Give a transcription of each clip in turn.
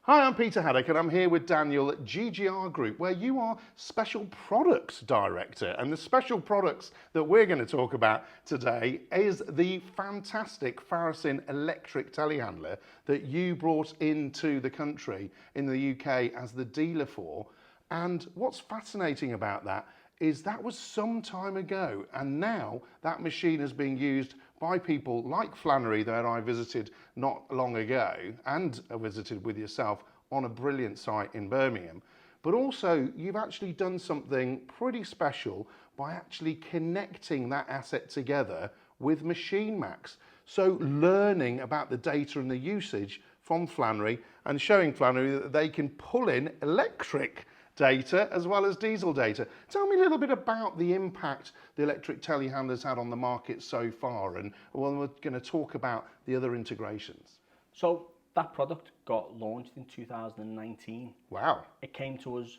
Hi, I'm Peter Haddock and I'm here with Daniel at GGR Group, where you are Special Products Director. And the special products that we're going to talk about today is the fantastic Flannery electric telehandler that you brought into the country in the UK as the dealer for. And what's fascinating about that is that was some time ago, and now that machine is being used by people like Flannery that I visited not long ago, and I visited with yourself on a brilliant site in Birmingham. But also you've actually done something pretty special by actually connecting that asset together with MachineMax. So learning about the data and the usage from Flannery and showing Flannery that they can pull in electric data as well as diesel data. Tell me a little bit about the impact the electric telehandlers had on the market so far, and we're going to talk about the other integrations. So that product got launched in 2019. Wow. It came to us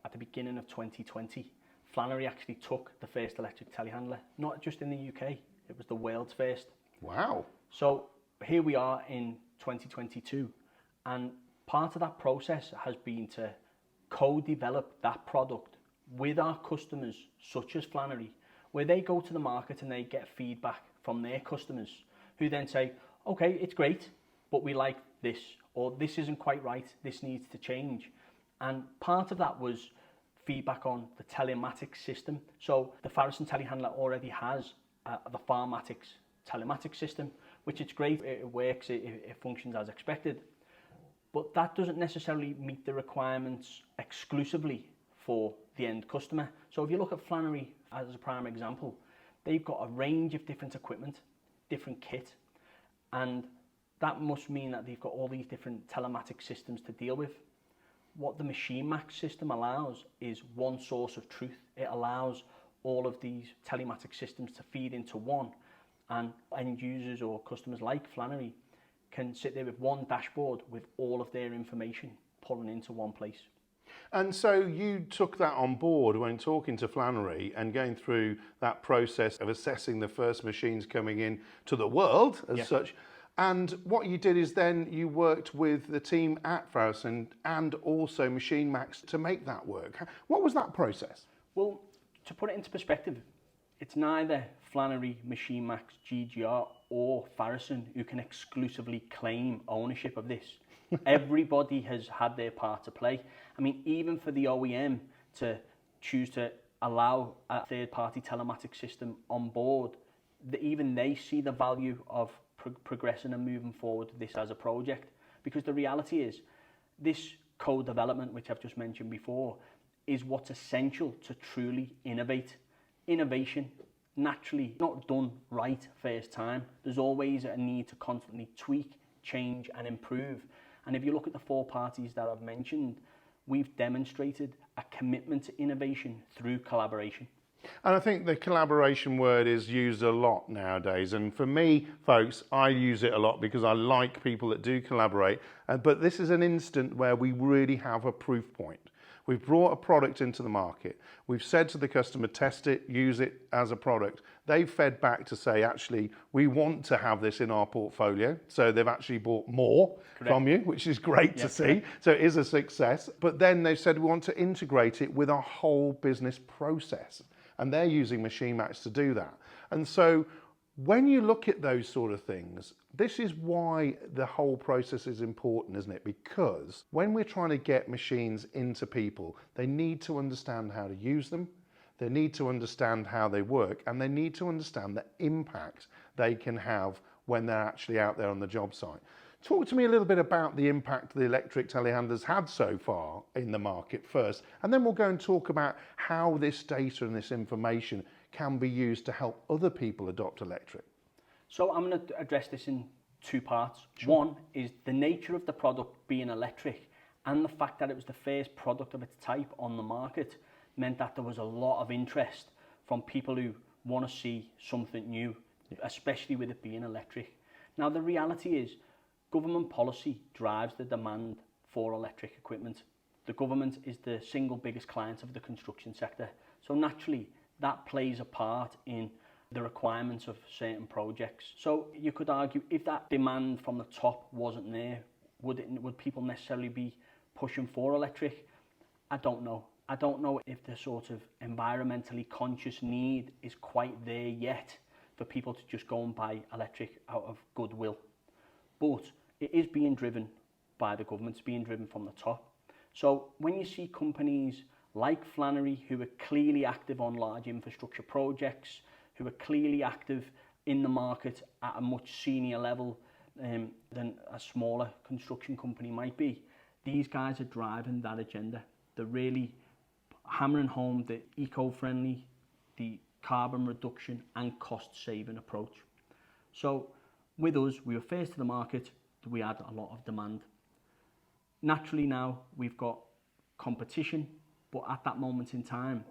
at the beginning of 2020. Flannery actually took the first electric telehandler, not just in the UK, it was the world's first. Wow. So here we are in 2022, and part of that process has been to co-develop that product with our customers, such as Flannery, where they go to the market and they get feedback from their customers, who then say, okay, it's great, but we like this, or this isn't quite right, this needs to change. And part of that was feedback on the telematics system. So the Flannery telehandler already has the Flannery telematics system, which is great, it works, it functions as expected. But that doesn't necessarily meet the requirements exclusively for the end customer. So if you look at Flannery as a prime example, they've got a range of different equipment, different kit, and that must mean that they've got all these different telematics systems to deal with. What the MachineMax system allows is one source of truth. It allows all of these telematics systems to feed into one, and end users or customers like Flannery can sit there with one dashboard with all of their information pulling into one place. And so you took that on board when talking to Flannery and going through that process of assessing the first machines coming in to the world as such. And what you did is then you worked with the team at Flannery and also MachineMax to make that work. What was that process? Well, to put it into perspective, it's neither Flannery, MachineMax, GGR or Flannery who can exclusively claim ownership of this. Everybody has had their part to play. I mean, even for the OEM to choose to allow a third-party telematics system on board, even they see the value of progressing and moving forward with this as a project. Because the reality is, this co-development, which I've just mentioned before, is what's essential to truly innovate. Innovation, naturally not done right first time. There's always a need to constantly tweak, change and improve. And if you look at the four parties that I've mentioned, we've demonstrated a commitment to innovation through collaboration. And I think the collaboration word is used a lot nowadays. And for me, folks, I use it a lot because I like people that do collaborate. But this is an instant where we really have a proof point. We've brought a product into the market. We've said to the customer, test it, use it as a product. They've fed back to say, actually, we want to have this in our portfolio. So they've actually bought more from you, which is great to see. So it is a success. But then they've said, we want to integrate it with our whole business process. And they're using MachineMax to do that. And so when you look at those sort of things, this is why the whole process is important, isn't it? Because when we're trying to get machines into people, they need to understand how to use them, they need to understand how they work, and they need to understand the impact they can have when they're actually out there on the job site. Talk to me a little bit about the impact the electric telehandlers had so far in the market first, and then we'll go and talk about how this data and this information can be used to help other people adopt electric. So I'm going to address this in two parts. Sure. One is the nature of the product being electric, and the fact that it was the first product of its type on the market meant that there was a lot of interest from people who want to see something new, especially with it being electric. Now the reality is, government policy drives the demand for electric equipment. The government is the single biggest client of the construction sector. So naturally, that plays a part in the requirements of certain projects. So you could argue if that demand from the top wasn't there, Would people necessarily be pushing for electric? I don't know. I don't know if the sort of environmentally conscious need is quite there yet for people to just go and buy electric out of goodwill. But it is being driven by the government, it's being driven from the top. So when you see companies like Flannery, who are clearly active on large infrastructure projects, who are clearly active in the market at a much senior level than a smaller construction company might be, these guys are driving that agenda. They're really hammering home the eco-friendly, the carbon reduction and cost-saving approach. So with us, we were first to the market, we had a lot of demand. Naturally now, we've got competition, but at that moment in time,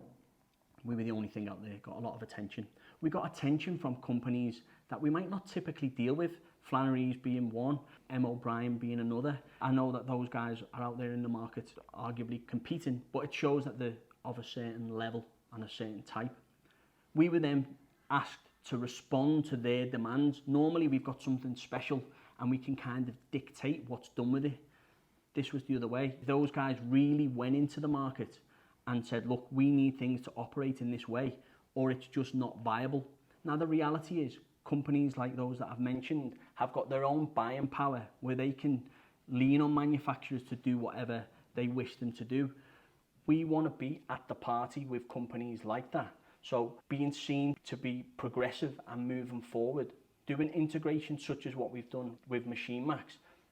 we were the only thing out there, got a lot of attention. We got attention from companies that we might not typically deal with, Flannery's being one, M. O'Brien being another. I know that those guys are out there in the market arguably competing, but it shows that they're of a certain level and a certain type. We were then asked to respond to their demands. Normally we've got something special and we can kind of dictate what's done with it. This was the other way. Those guys really went into the market and said, look, we need things to operate in this way or it's just not viable. Now the reality is companies like those that I've mentioned have got their own buying power where they can lean on manufacturers to do whatever they wish them to do. We want to be at the party with companies like that. So being seen to be progressive and moving forward, doing integration such as what we've done with MachineMax,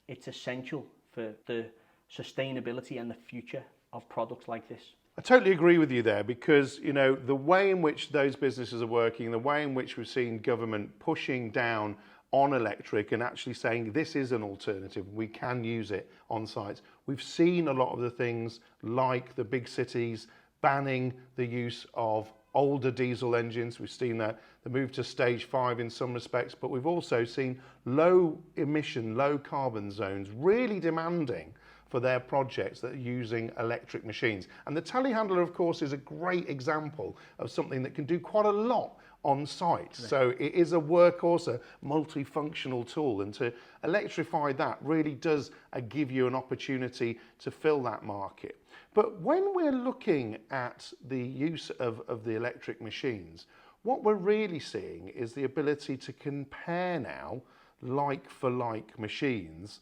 it's essential for the sustainability and the future of products like this. I totally agree with you there because, you know, the way in which those businesses are working, the way in which we've seen government pushing down on electric and actually saying this is an alternative, we can use it on sites. We've seen a lot of the things like the big cities banning the use of older diesel engines. We've seen that the move to stage 5 in some respects, but we've also seen low emission, low carbon zones really demanding for their projects that are using electric machines. And the telehandler, of course, is a great example of something that can do quite a lot on site. Right. So it is a workhorse, a multifunctional tool, and to electrify that really does give you an opportunity to fill that market. But when we're looking at the use of the electric machines, what we're really seeing is the ability to compare now like for like machines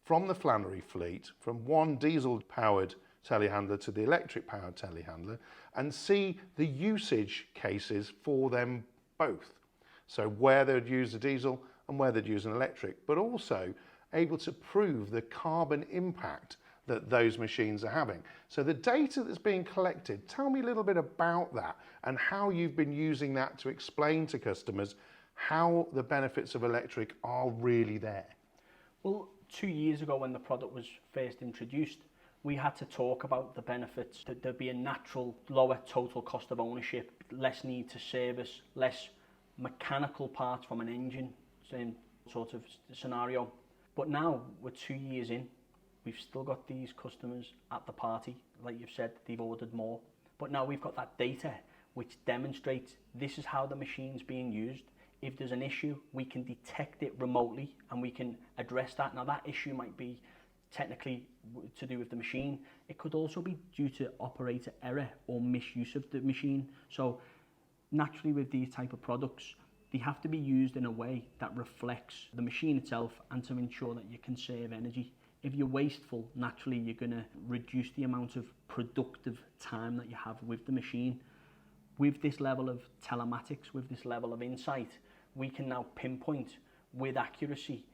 from the Flannery fleet, from one diesel-powered telehandler to the electric-powered telehandler, and see the usage cases for them both. So where they'd use a diesel and where they'd use an electric, but also able to prove the carbon impact that those machines are having. So the data that's being collected, tell me a little bit about that and how you've been using that to explain to customers how the benefits of electric are really there. Well, 2 years ago when the product was first introduced, we had to talk about the benefits, that there'd be a natural lower total cost of ownership, less need to service, less mechanical parts from an engine, same sort of scenario. But now we're 2 years in, we've still got these customers at the party. Like you've said, they've ordered more. But now we've got that data which demonstrates this is how the machine's being used. If there's an issue, we can detect it remotely and we can address that. Now that issue might be technically to do with the machine. It could also be due to operator error or misuse of the machine. So naturally with these type of products, they have to be used in a way that reflects the machine itself and to ensure that you conserve energy. If you're wasteful, naturally you're going to reduce the amount of productive time that you have with the machine. With this level of telematics, with this level of insight, we can now pinpoint with accuracy,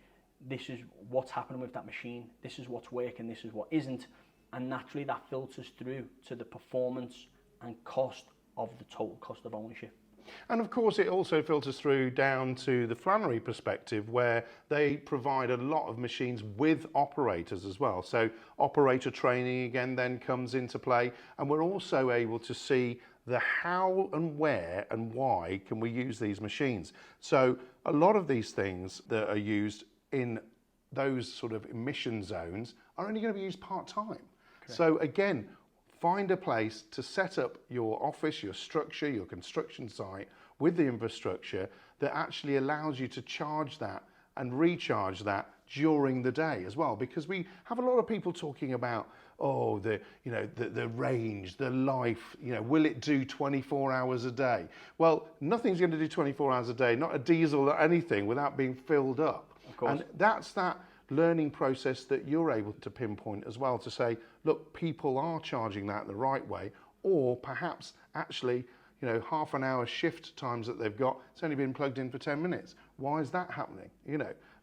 this is what's happening with that machine, this is what's working, this is what isn't, and naturally that filters through to the performance and cost of the total cost of ownership. And of course it also filters through down to the Flannery perspective where they provide a lot of machines with operators as well. So operator training again then comes into play, and we're also able to see the how and where and why can we use these machines. So a lot of these things that are used in those sort of emission zones are only going to be used part-time. Correct. So again, find a place to set up your office, your structure, your construction site with the infrastructure that actually allows you to charge that and recharge that during the day as well, because we have a lot of people talking about, oh, the range, the life, will it do 24 hours a day? Well, nothing's going to do 24 hours a day, not a diesel or anything, without being filled up. Of course. And that's that learning process that you're able to pinpoint as well, to say, look, people are charging that the right way, or perhaps actually, half an hour shift times that they've got, it's only been plugged in for 10 minutes. Why is that happening?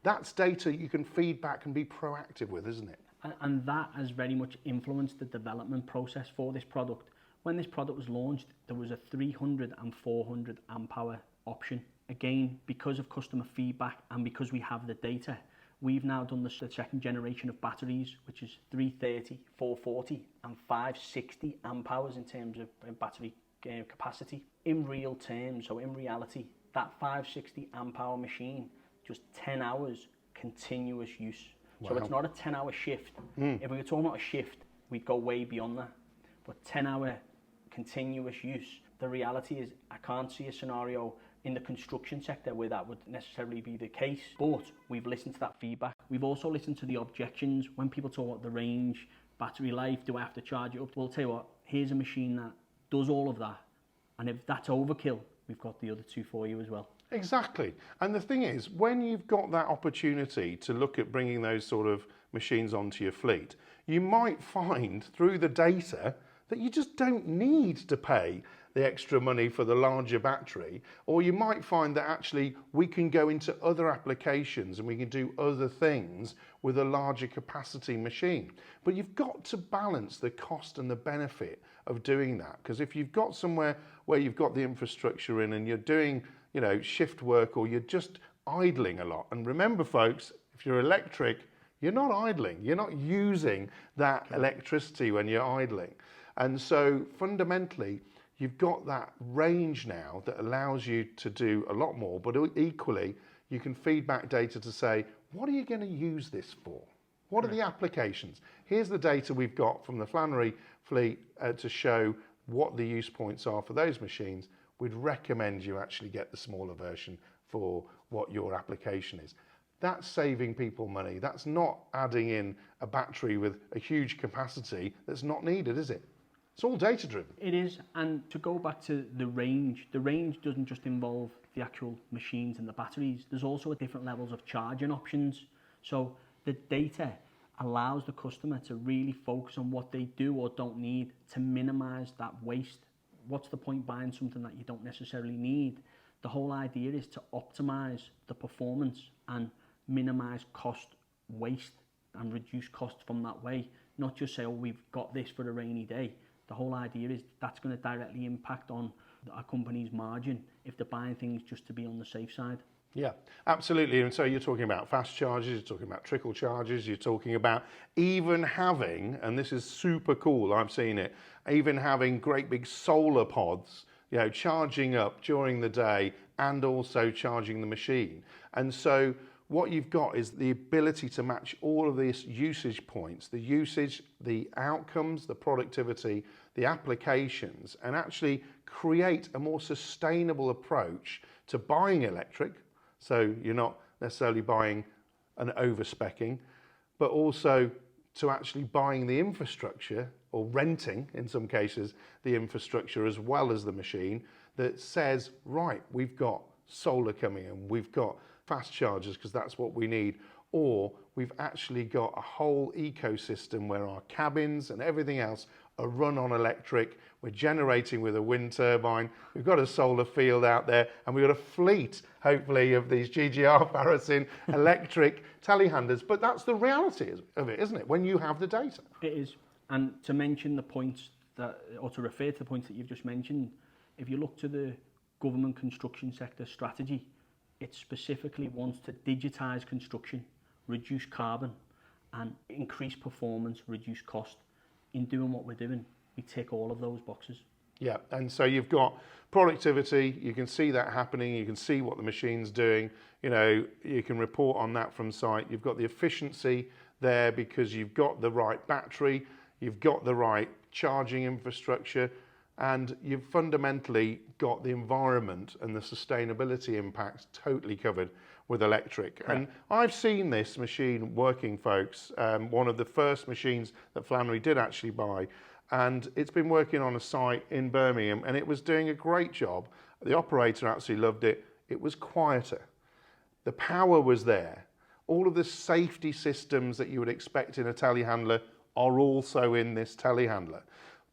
That's data you can feed back and be proactive with, isn't it? And that has very much influenced the development process for this product. When this product was launched, there was a 300 and 400 amp hour option. Again, because of customer feedback and because we have the data, we've now done the second generation of batteries, which is 330, 440 and 560 amp hours in terms of battery capacity. In real terms, so in reality, that 560 amp hour machine, just 10 hours continuous use. Wow. So it's not a 10-hour shift. If we were talking about a shift, we'd go way beyond that. But 10-hour continuous use, the reality is I can't see a scenario in the construction sector where that would necessarily be the case. But we've listened to that feedback. We've also listened to the objections. When people talk about the range, battery life, do I have to charge it up? We'll tell you what, here's a machine that does all of that. And if that's overkill, we've got the other two for you as well. Exactly. And the thing is, when you've got that opportunity to look at bringing those sort of machines onto your fleet, you might find through the data that you just don't need to pay the extra money for the larger battery, or you might find that actually we can go into other applications and we can do other things with a larger capacity machine. But you've got to balance the cost and the benefit of doing that, because if you've got somewhere where you've got the infrastructure in and you're doing shift work, or you're just idling a lot. And remember, folks, if you're electric, you're not idling. You're not using that electricity when you're idling. And so fundamentally, you've got that range now that allows you to do a lot more, but equally, you can feed back data to say, what are you going to use this for? What are the applications? Here's the data we've got from the Flannery fleet to show what the use points are for those machines. We'd recommend you actually get the smaller version for what your application is. That's saving people money. That's not adding in a battery with a huge capacity that's not needed, is it? It's all data driven. It is. And to go back to the range doesn't just involve the actual machines and the batteries. There's also different levels of charging options. So the data allows the customer to really focus on what they do or don't need to minimize that waste. What's the point buying something that you don't necessarily need? The whole idea is to optimize the performance and minimize cost waste and reduce costs from that way. Not just say, oh, we've got this for a rainy day. The whole idea is that's going to directly impact on a company's margin if they're buying things just to be on the safe side. Yeah, absolutely. And so you're talking about fast charges, you're talking about trickle charges, you're talking about even having, and this is super cool, I've seen it, even having great big solar pods, charging up during the day and also charging the machine. And so what you've got is the ability to match all of these usage points, the usage, the outcomes, the productivity, the applications, and actually create a more sustainable approach to buying electric. So you're not necessarily buying an overspecking, but also to actually buying the infrastructure, or renting in some cases the infrastructure as well as the machine, that says, right, we've got solar coming in, we've got fast chargers because that's what we need, or we've actually got a whole ecosystem where our cabins and everything else are run on electric. We're generating with a wind turbine. We've got a solar field out there, and we've got a fleet, hopefully, of these GGR Parasin electric telehandlers. But that's the reality of it, isn't it? When you have the data. It is. And to mention the points or to refer to the points that you've just mentioned, if you look to the government construction sector strategy, it specifically wants to digitise construction, reduce carbon, and increase performance, reduce cost. In doing what we're doing, we tick all of those boxes. Yeah, and so you've got productivity, you can see that happening, you can see what the machine's doing, you can report on that from site. You've got the efficiency there because you've got the right battery, you've got the right charging infrastructure, and you've fundamentally got the environment and the sustainability impacts totally covered with electric. Correct. And I've seen this machine working, folks. One of the first machines that Flannery did actually buy. And it's been working on a site in Birmingham, and it was doing a great job. The operator absolutely loved it. It was quieter. The power was there. All of the safety systems that you would expect in a telehandler are also in this telehandler.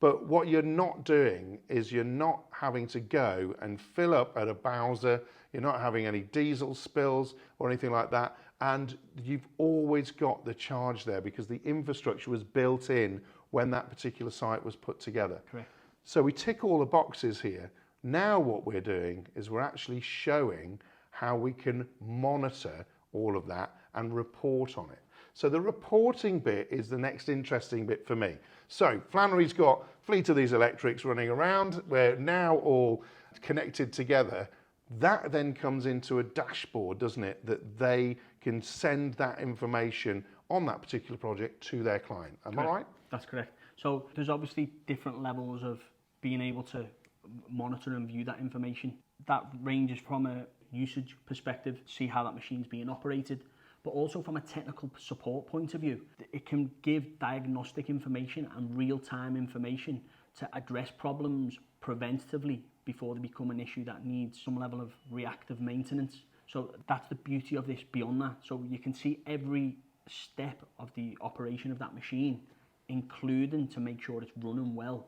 But what you're not doing is you're not having to go and fill up at a Bowser. You're not having any diesel spills or anything like that. And you've always got the charge there because the infrastructure was built in when that particular site was put together. Correct. So we tick all the boxes here. Now what we're doing is we're actually showing how we can monitor all of that and report on it. So the reporting bit is the next interesting bit for me. So Flannery's got a fleet of these electrics running around. We're now all connected together. That then comes into a dashboard, doesn't it? That they can send that information on that particular project to their client. Am I right? That's correct. So there's obviously different levels of being able to monitor and view that information. That ranges from a usage perspective, see how that machine's being operated, but also from a technical support point of view. It can give diagnostic information and real-time information to address problems preventatively before they become an issue that needs some level of reactive maintenance. So that's the beauty of this beyond that. So you can see every step of the operation of that machine, including to make sure it's running well.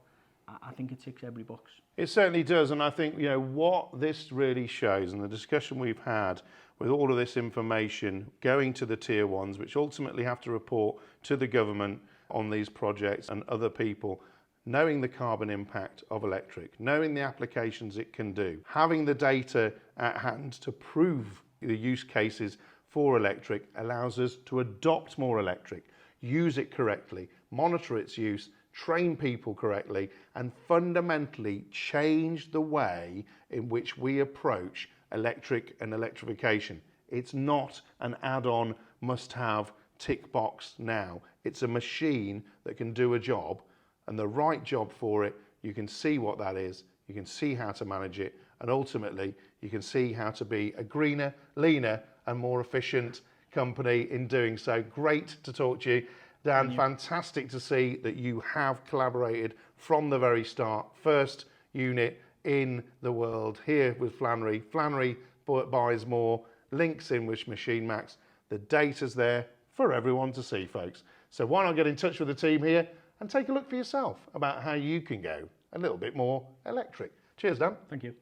I think it ticks every box. It certainly does, and I think what this really shows, and the discussion we've had with all of this information going to the tier ones, which ultimately have to report to the government on these projects and other people, knowing the carbon impact of electric, knowing the applications it can do, having the data at hand to prove the use cases for electric allows us to adopt more electric, use it correctly, monitor its use, train people correctly, and fundamentally change the way in which we approach electric and electrification. It's not an add-on, must-have, tick box now. It's a machine that can do a job, and the right job for it, you can see what that is, you can see how to manage it, and ultimately you can see how to be a greener, leaner, and more efficient company in doing so. Great to talk to you. Dan, fantastic to see that you have collaborated from the very start. First unit in the world here with Flannery. Flannery buys more, links in with MachineMax. The data's there for everyone to see, folks. So why not get in touch with the team here and take a look for yourself about how you can go a little bit more electric. Cheers, Dan. Thank you.